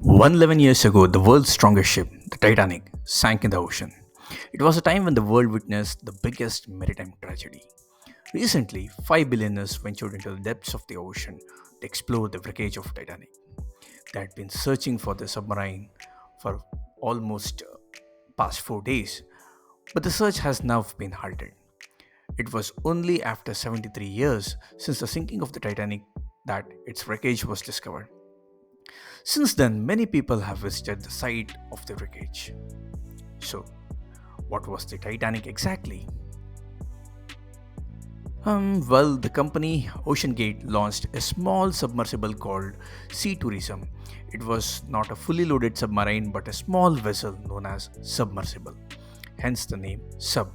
111 years ago, the world's strongest ship, the Titanic, sank in the ocean. It was a time when the world witnessed the biggest maritime tragedy. Recently, five billionaires ventured into the depths of the ocean to explore the wreckage of Titanic. They had been searching for the submarine for almost past 4 days, but the search has now been halted. It was only after 73 years since the sinking of the Titanic that its wreckage was discovered. Since then, many people have visited the site of the wreckage. So, what was the Titanic exactly? The company OceanGate launched a small submersible called Sea Tourism. It was not a fully loaded submarine but a small vessel known as submersible, hence the name Sub.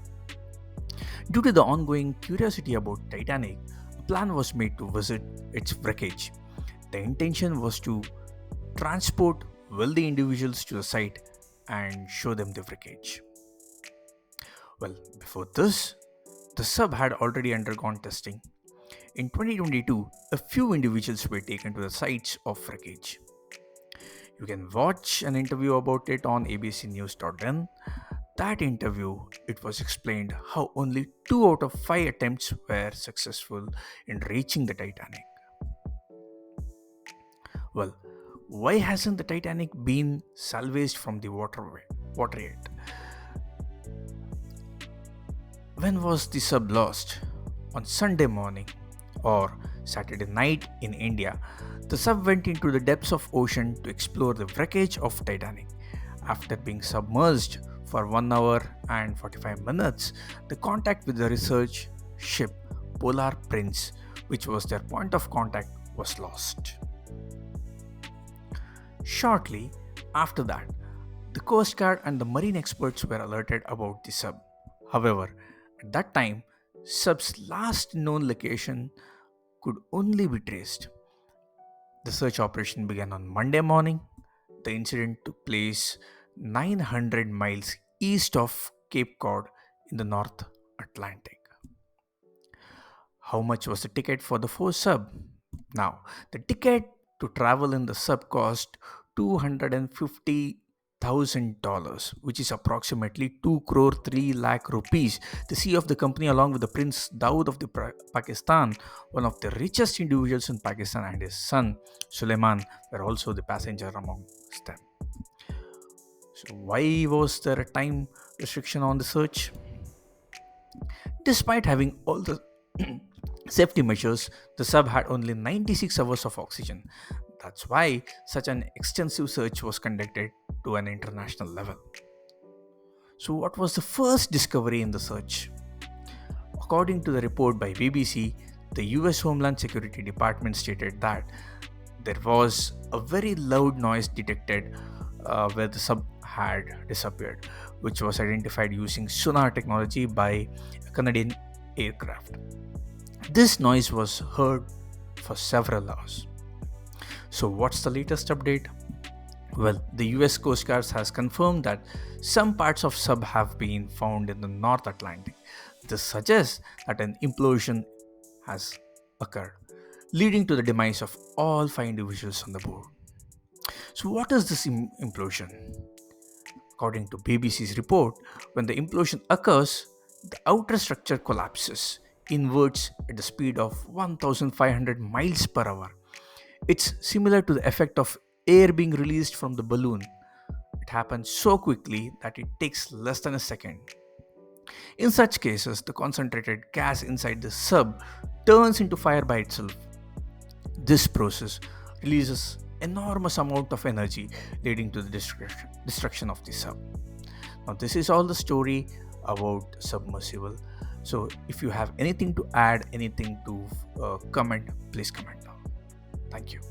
Due to the ongoing curiosity about Titanic, a plan was made to visit its wreckage. The intention was to transport wealthy individuals to the site and show them the wreckage. Well, before this, the sub had already undergone testing. In 2022, a few individuals were taken to the sites of wreckage. You can watch an interview about it on abcnews.in. That interview, it was explained how only 2 out of 5 attempts were successful in reaching the Titanic. Well, why hasn't the Titanic been salvaged from the water yet? When was the sub lost? On Sunday morning or Saturday night in India, the sub went into the depths of ocean to explore the wreckage of Titanic. After being submerged for 1 hour and 45 minutes, the contact with the research ship Polar Prince, which was their point of contact, was lost. Shortly after that, the Coast Guard and the marine experts were alerted about the sub. However, at that time, sub's last known location could only be traced. The search operation began on Monday morning. The incident took place 900 miles east of Cape Cod in the North Atlantic. How much was the ticket for the 4 sub? Now, the ticket to travel in the sub cost $250,000, which is approximately 2 crore 3 lakh rupees. The CEO of the company, along with the Prince Dawood of the Pakistan, one of the richest individuals in Pakistan, and his son Suleiman were also the passenger amongst them. So, why was there a time restriction on the search? Despite having all the safety measures, the sub had only 96 hours of oxygen. That's why such an extensive search was conducted to an international level. So, what was the first discovery in the search? According to the report by BBC, the US Homeland Security Department stated that there was a very loud noise detected where the sub had disappeared, which was identified using sonar technology by a Canadian aircraft. This noise was heard for several hours. So, what's the latest update? Well, the US Coast Guard has confirmed that some parts of sub have been found in the North Atlantic. This suggests that an implosion has occurred, leading to the demise of all 5 individuals on the board. So, what is this implosion? According to BBC's report, when the implosion occurs, the outer structure collapses inwards at the speed of 1500 miles per hour. It's similar to the effect of air being released from the balloon. It happens so quickly that it takes less than a second. In such cases, the concentrated gas inside the sub turns into fire by itself. This process releases enormous amount of energy, leading to the destruction of the sub. Now, this is all the story about submersible. So, if you have anything to add, anything to comment, please comment down. Thank you.